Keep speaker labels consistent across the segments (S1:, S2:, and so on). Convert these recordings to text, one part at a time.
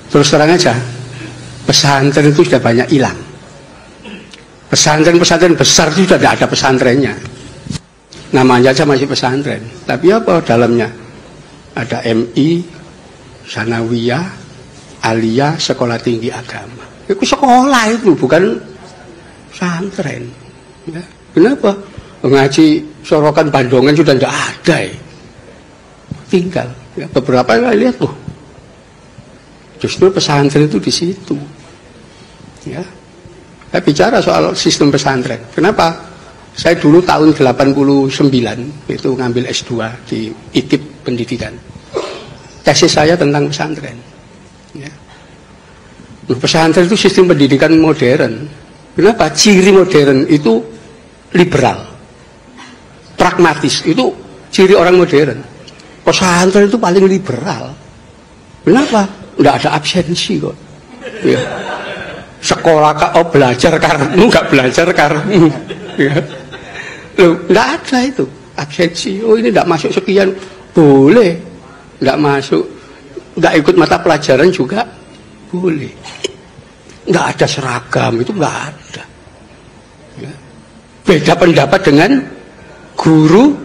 S1: Terus terang aja, pesantren itu sudah banyak hilang. Pesantren-pesantren besar itu sudah tidak ada pesantrennya. Namanya aja masih pesantren. Tapi apa dalamnya? Ada MI, Sanawiyah, Aliyah, sekolah tinggi agama. Itu sekolah itu, bukan pesantren. Ya. Kenapa? Ngaji Sorokan Bandongan sudah tidak ada. Tinggal. Ya, beberapa kali lihat tuh. Justru pesantren itu di situ. Ya. Saya bicara soal sistem pesantren. Kenapa? Saya dulu tahun 89 itu ngambil S2 di IKIP Pendidikan. Tesis saya tentang pesantren. Ya. Pesantren itu sistem pendidikan modern. Kenapa? Ciri modern itu liberal, pragmatis. Itu ciri orang modern. Pesantren itu paling liberal. Kenapa? Tidak ada absensi kok. Ya. Sekolah belajar karena nggak belajar karena. Ya. Loh, tidak ada itu absensi. Oh ini tidak masuk sekian, boleh. Tidak masuk, tidak ikut mata pelajaran juga boleh. Tidak ada seragam, itu nggak ada. Ya. Beda pendapat dengan guru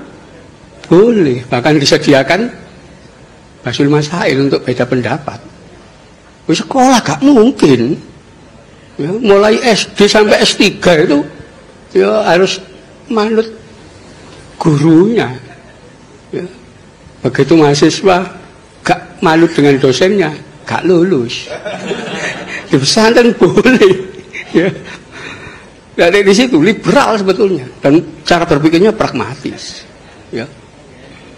S1: boleh, bahkan disediakan basul masail untuk beda pendapat. Sekolah gak mungkin. Ya, mulai SD sampai S3 itu ya harus manut gurunya. Ya. Begitu mahasiswa gak manut dengan dosennya, gak lulus. Di pesantren boleh. Ya. Dari di situ liberal sebetulnya dan cara berpikirnya pragmatis. Ya.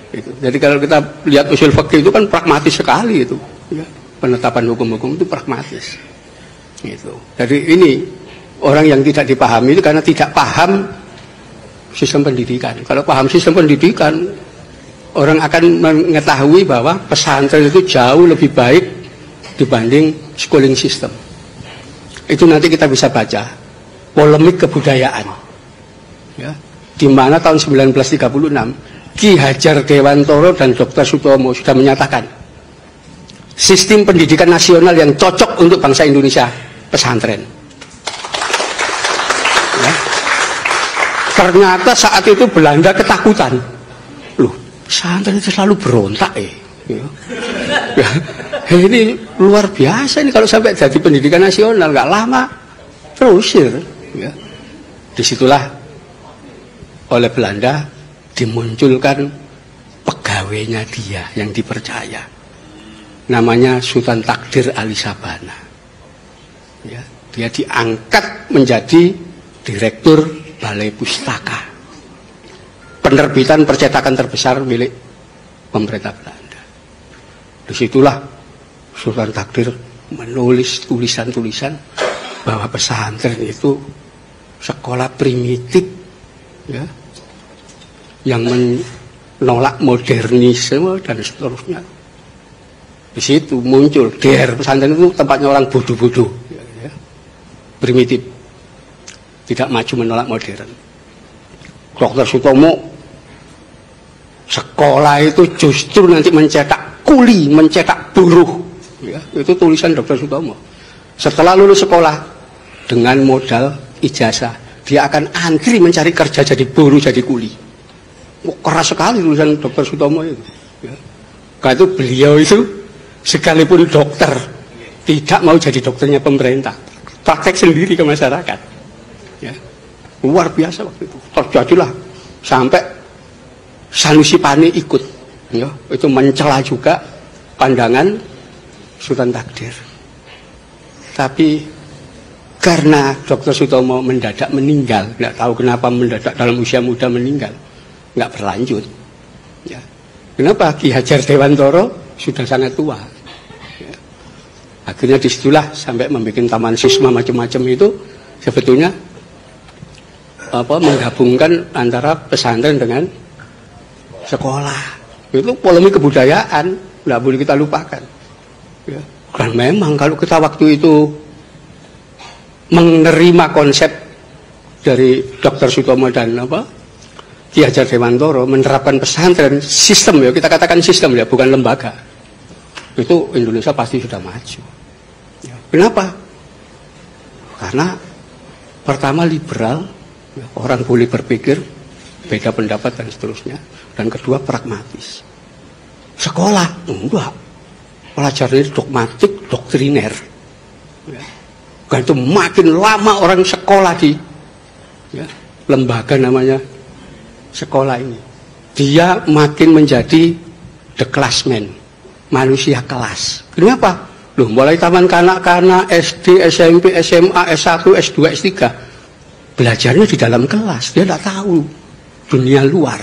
S1: Itu. Jadi kalau kita lihat usul fikih itu kan pragmatis sekali itu. Ya. Penetapan hukum-hukum itu pragmatis. Gitu. Jadi ini orang yang tidak dipahami itu karena tidak paham sistem pendidikan. Kalau paham sistem pendidikan, orang akan mengetahui bahwa pesantren itu jauh lebih baik dibanding schooling system. Itu nanti kita bisa baca polemik kebudayaan. Ya. Di mana tahun 1936 Ki Hajar Dewantoro dan Dr. Sutomo sudah menyatakan sistem pendidikan nasional yang cocok untuk bangsa Indonesia pesantren. Ya. Ternyata saat itu Belanda ketakutan. Loh, pesantren itu selalu berontak ya. Ya. Ini luar biasa ini kalau sampai jadi pendidikan nasional, nggak lama terusir. Ya. Disitulah oleh Belanda dimunculkan pegawainya dia yang dipercaya. Namanya Sultan Takdir Ali Sabana. Ya, dia diangkat menjadi direktur Balai Pustaka, penerbitan percetakan terbesar milik pemerintah Belanda. Disitulah Sultan Takdir menulis tulisan-tulisan bahwa pesantren itu sekolah primitif, ya, yang menolak modernisme dan seterusnya. Di situ muncul pesantren itu tempatnya orang bodoh-bodoh, ya, primitif, tidak maju menolak modern. Dr. Sutomo, sekolah itu justru nanti mencetak kuli, mencetak buruh, ya, itu tulisan Dr. Sutomo. Setelah lulus sekolah dengan modal ijazah, dia akan antri mencari kerja jadi buruh, jadi kuli. Keras sekali tulisan Dr. Sutomo itu. Ya. Karena itu beliau itu sekalipun dokter tidak mau jadi dokternya pemerintah, praktek sendiri ke masyarakat. Ya. Luar biasa waktu itu. Terjadilah sampai Sanusi Pane ikut. Ya. Itu mencela juga pandangan Sultan Takdir. Tapi karena Dr. Sutomo mendadak meninggal, nggak tahu kenapa mendadak dalam usia muda meninggal, nggak berlanjut. Ya. Kenapa? Ki Hajar Dewantoro sudah sangat tua. Ya. Akhirnya disitulah sampai membuat taman sisma macam-macam itu sebetulnya menggabungkan antara pesantren dengan sekolah. Itu polemik kebudayaan, nggak boleh kita lupakan. Ya. Karena memang kalau kita waktu itu menerima konsep dari Dr. Sutomo dan Ki Hajar Dewantoro menerapkan pesantren sistem, ya kita katakan sistem ya, bukan lembaga. itu Indonesia pasti sudah maju. Ya. Kenapa? Karena pertama liberal, ya, orang boleh berpikir, beda pendapat dan seterusnya. Dan kedua pragmatis. Sekolah, enggak. Pelajarannya dogmatik, doktriner. Ya. Itu makin lama orang sekolah di ya, lembaga namanya sekolah ini, dia makin menjadi the classman, manusia kelas. Kenapa? Loh, mulai taman kanak-kanak, SD, SMP, SMA, S1, S2, S3, belajarnya di dalam kelas. Dia tidak tahu dunia luar.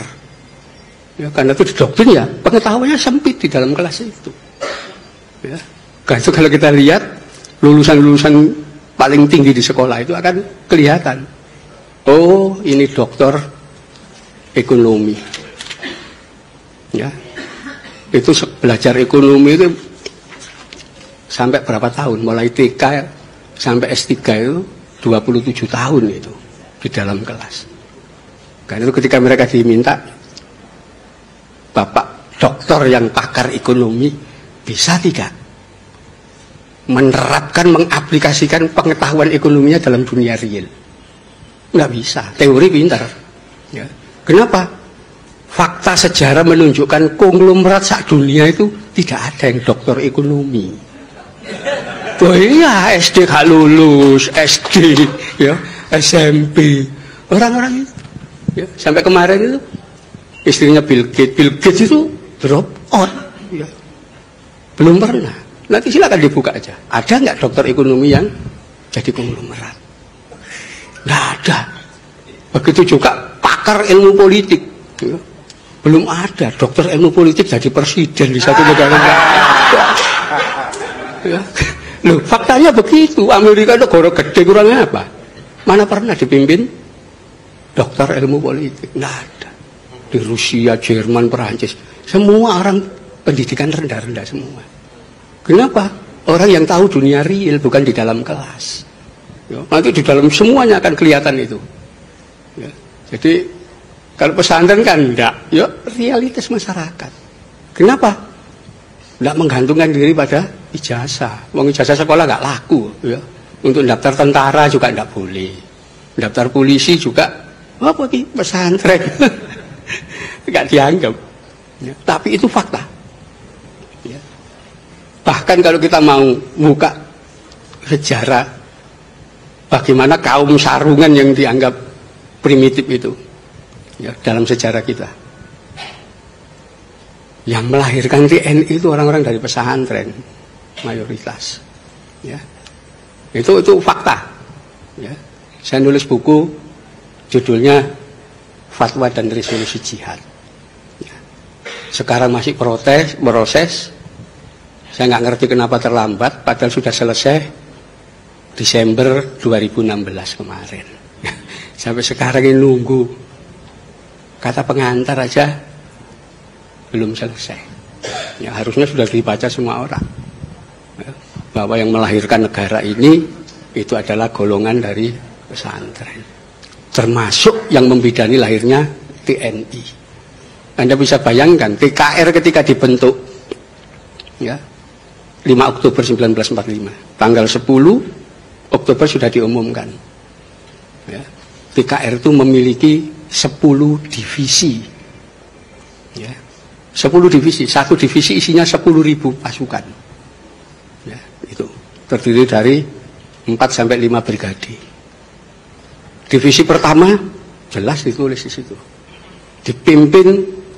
S1: Ya, karena itu didoktrin ya, pengetahuannya sempit di dalam kelas itu. Ya. Karena itu kalau kita lihat lulusan-lulusan paling tinggi di sekolah itu akan kelihatan. Oh, ini doktor ekonomi. Ya. Itu belajar ekonomi itu sampai berapa tahun? Mulai TK sampai S3 itu 27 tahun itu di dalam kelas. Karena itu ketika mereka diminta, Bapak dokter yang pakar ekonomi, bisa tidak menerapkan, mengaplikasikan pengetahuan ekonominya dalam dunia real? Nggak bisa. Teori pintar. Ya. Kenapa? Fakta sejarah menunjukkan konglomerat sak dunia itu tidak ada yang dokter ekonomi. Oh iya, SD gak lulus, SD, ya, SMP, orang-orang itu, ya, sampai kemarin itu istrinya Bill Gates itu drop out, ya. Belum pernah. Nanti silakan dibuka aja. Ada nggak dokter ekonomi yang jadi konglomerat? Nggak ada. Begitu juga pakar ilmu politik. Ya. Belum ada dokter ilmu politik jadi presiden di satu negara. Ya. Loh, faktanya begitu. Amerika itu negara gede, kurangnya apa? Mana pernah dipimpin dokter ilmu politik? Nggak ada. Di Rusia, Jerman, Perancis, semua orang pendidikan rendah-rendah semua. Kenapa? Orang yang tahu dunia real, bukan di dalam kelas. Ya, nanti di dalam semuanya akan kelihatan itu. Ya, jadi kalau pesantren kan enggak, ya realitas masyarakat. Kenapa? Enggak menggantungkan diri pada ijazah. Wong ijazah sekolah enggak laku. Ya. Untuk daftar tentara juga enggak boleh. Daftar polisi juga, apa ini pesantren? Enggak dianggap. Ya, tapi itu fakta. Bahkan kalau kita mau buka sejarah bagaimana kaum sarungan yang dianggap primitif itu, ya, dalam sejarah kita, yang melahirkan TNI itu orang-orang dari pesantren mayoritas, ya. Itu fakta, ya. Saya nulis buku judulnya Fatwa dan Resolusi Jihad, ya. Sekarang masih proses. Saya nggak ngerti kenapa terlambat, padahal sudah selesai Desember 2016 kemarin. Sampai sekarang ini nunggu. Kata pengantar aja belum selesai. Ya, harusnya sudah dibaca semua orang. Ya, bahwa yang melahirkan negara ini itu adalah golongan dari pesantren. Termasuk yang membidani lahirnya TNI. Anda bisa bayangkan TKR ketika dibentuk, ya, 5 Oktober 1945, tanggal 10 Oktober sudah diumumkan, ya, TKR itu memiliki 10 divisi, ya, 10 divisi, satu divisi isinya 10.000 pasukan, ya, itu terdiri dari 4 sampai 5 brigade. Divisi pertama jelas ditulis di situ, dipimpin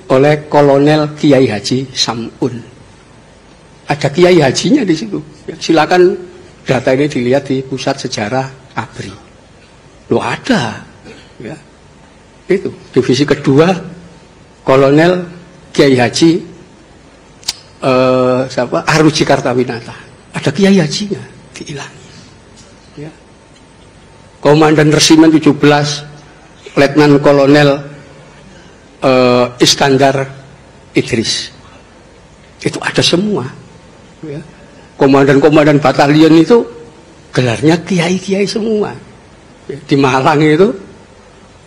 S1: oleh Kolonel Kiai Haji Samun. Ada Kiai Hajinya di situ. Ya, silakan data ini dilihat di Pusat Sejarah ABRI. Loh, ada. Ya. Itu divisi kedua Kolonel Kiai Haji Aruji Kartawinata. Ada Kiai Hajinya dihilangi. Ya. Komandan Resimen 17 Letnan Kolonel Iskandar Idris. Itu ada semua. Ya. Komandan-komandan batalion itu gelarnya kiai-kiai semua. Ya. Di Malang itu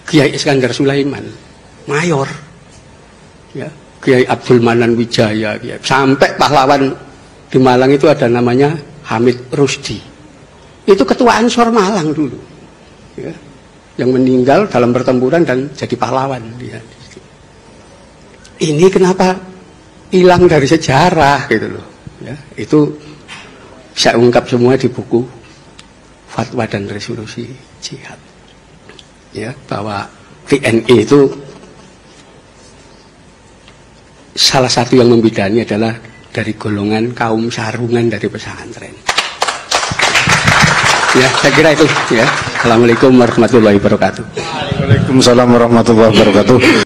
S1: Kiai Iskandar Sulaiman, mayor. Ya. Kiai Abdul Manan Wijaya, ya. Sampai pahlawan di Malang itu ada namanya Hamid Rusdi. Itu ketua Ansor Malang dulu. Ya. Yang meninggal dalam pertempuran dan jadi pahlawan dia. Ini kenapa hilang dari sejarah gitu loh. Ya, itu saya ungkap semua di buku Fatwa dan Resolusi Jihad. Ya, bahwa TNI itu salah satu yang membidani adalah dari golongan kaum sarungan dari pesantren. Ya, saya kira itu ya. Assalamualaikum warahmatullahi wabarakatuh.
S2: Waalaikumsalam warahmatullahi wabarakatuh.